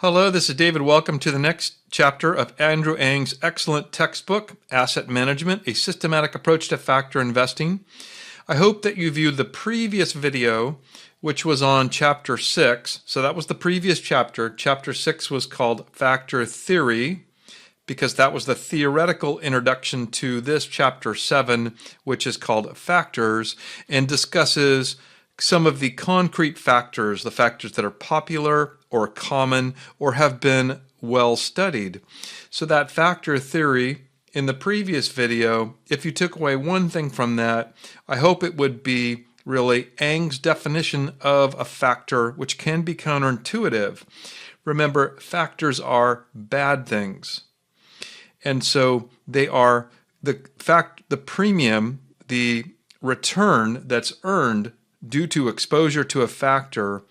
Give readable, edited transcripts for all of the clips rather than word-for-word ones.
Hello, this is David. Welcome to the next chapter of Andrew Ng's excellent textbook, Asset Management, a Systematic Approach to Factor Investing. I hope that you viewed the previous video, which was on Chapter 6. So that was the previous chapter. Chapter 6 was called Factor Theory, because that was the theoretical introduction to this Chapter 7, which is called Factors, and discusses some of the concrete factors, the factors that are popular or common or have been well studied. So that factor theory in the previous video, if you took away one thing from that, I hope it would be really Ng's definition of a factor, which can be counterintuitive. Remember, factors are bad things. And so they are the premium, the return that's earned due to exposure to a factor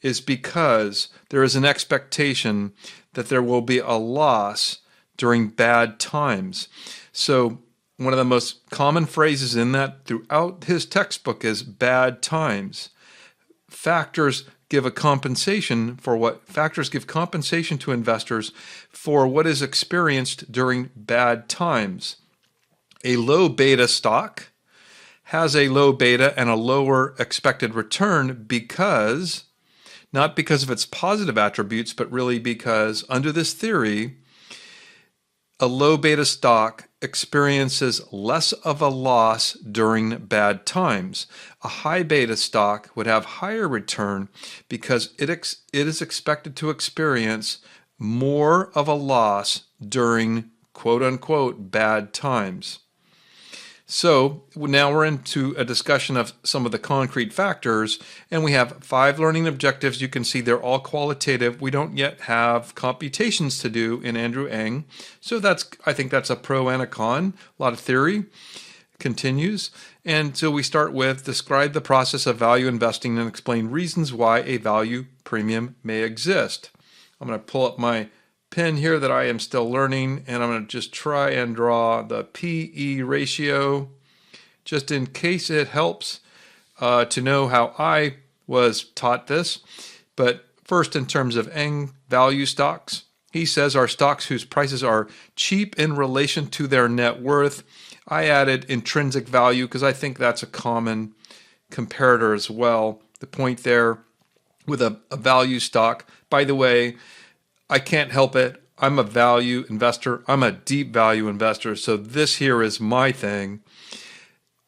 is because there is an expectation that there will be a loss during bad times. So one of the most common phrases in that throughout his textbook is bad times. Factors give compensation to investors for what is experienced during bad times. A low beta stock has a low beta and a lower expected return because, not because of its positive attributes, but really because under this theory, a low beta stock experiences less of a loss during bad times. A high beta stock would have higher return because it is expected to experience more of a loss during quote unquote bad times. So now we're into a discussion of some of the concrete factors, and we have 5 learning objectives. You can see they're all qualitative. We don't yet have computations to do in Andrew Ng. So I think that's a pro and a con. A lot of theory continues. And so we start with describe the process of value investing and explain reasons why a value premium may exist. I'm going to pull up my pen here that I am still learning, and I'm going to just try and draw the PE ratio just in case it helps to know how I was taught this. But first, in terms of Ng value stocks, he says are stocks whose prices are cheap in relation to their net worth. I added intrinsic value because I think that's a common comparator as well. The point there with a value stock, by the way, I can't help it. I'm a value investor. I'm a deep value investor. So this here is my thing.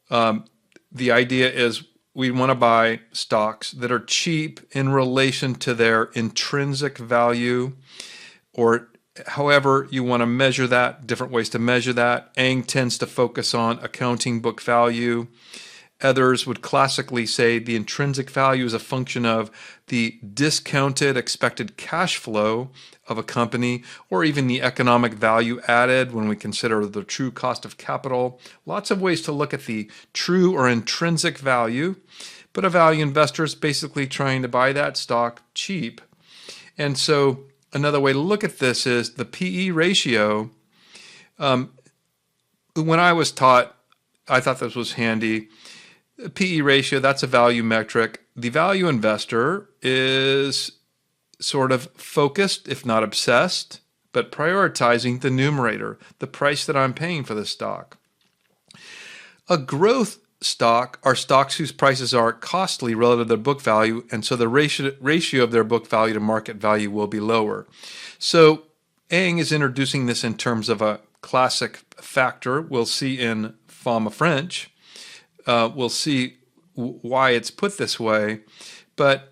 The idea is we want to buy stocks that are cheap in relation to their intrinsic value, or however you want to measure that, different ways to measure that. Ng tends to focus on accounting book value. Others would classically say the intrinsic value is a function of the discounted expected cash flow of a company, or even the economic value added when we consider the true cost of capital. Lots of ways to look at the true or intrinsic value, but a value investor is basically trying to buy that stock cheap. And so another way to look at this is the PE ratio. When I was taught, I thought this was handy. PE ratio, that's a value metric. The value investor is sort of focused, if not obsessed, but prioritizing the numerator, the price that I'm paying for the stock. A growth stock are stocks whose prices are costly relative to their book value, and so the ratio of their book value to market value will be lower. So Ng is introducing this in terms of a classic factor we'll see in Fama French. We'll see why it's put this way, but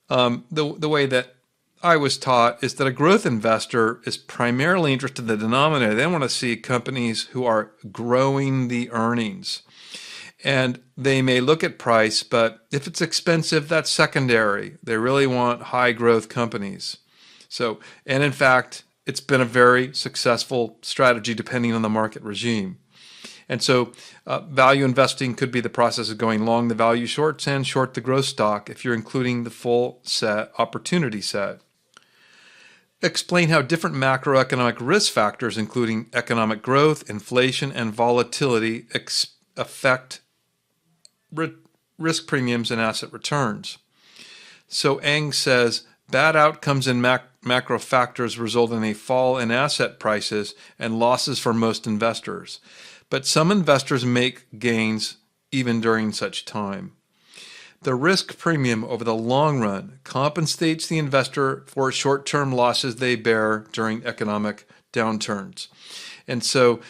the way that I was taught is that a growth investor is primarily interested in the denominator. They want to see companies who are growing the earnings. And they may look at price, but if it's expensive, that's secondary. They really want high growth companies. So, and in fact, it's been a very successful strategy depending on the market regime. And so value investing could be the process of going long the value shorts and short the growth stock if you're including the full set opportunity set. Explain how different macroeconomic risk factors, including economic growth, inflation, and volatility, affect risk premiums and asset returns. So Ng says Bad outcomes in macro factors result in a fall in asset prices and losses for most investors. But some investors make gains even during such time. The risk premium over the long run compensates the investor for short-term losses they bear during economic downturns. And so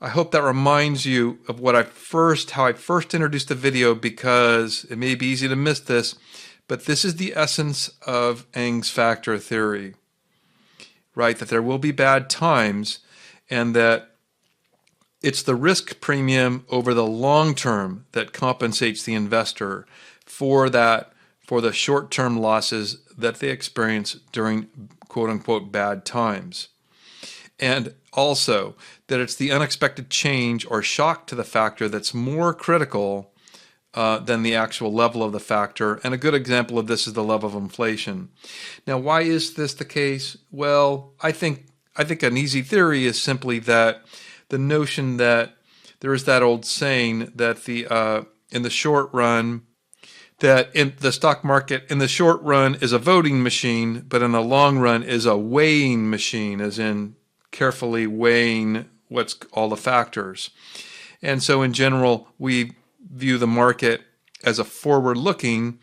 I hope that reminds you of how I first introduced the video, because it may be easy to miss this, but this is the essence of Eng's factor theory, right? That there will be bad times, and that it's the risk premium over the long term that compensates the investor for the short-term losses that they experience during quote-unquote bad times. And also that it's the unexpected change or shock to the factor that's more critical than the actual level of the factor. And a good example of this is the level of inflation. Now, why is this the case? Well, I think an easy theory is simply that the notion that there is that old saying that in the short run, that in the stock market in the short run is a voting machine, but in the long run is a weighing machine, as in carefully weighing what's all the factors. And so in general, we view the market as a forward-looking,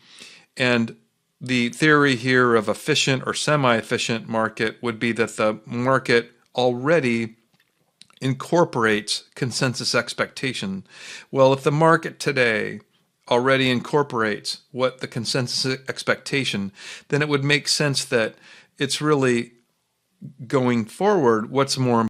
and the theory here of efficient or semi-efficient market would be that the market already incorporates consensus expectation. Well, if the market today already incorporates what the consensus expectation, then it would make sense that it's really going forward, what's more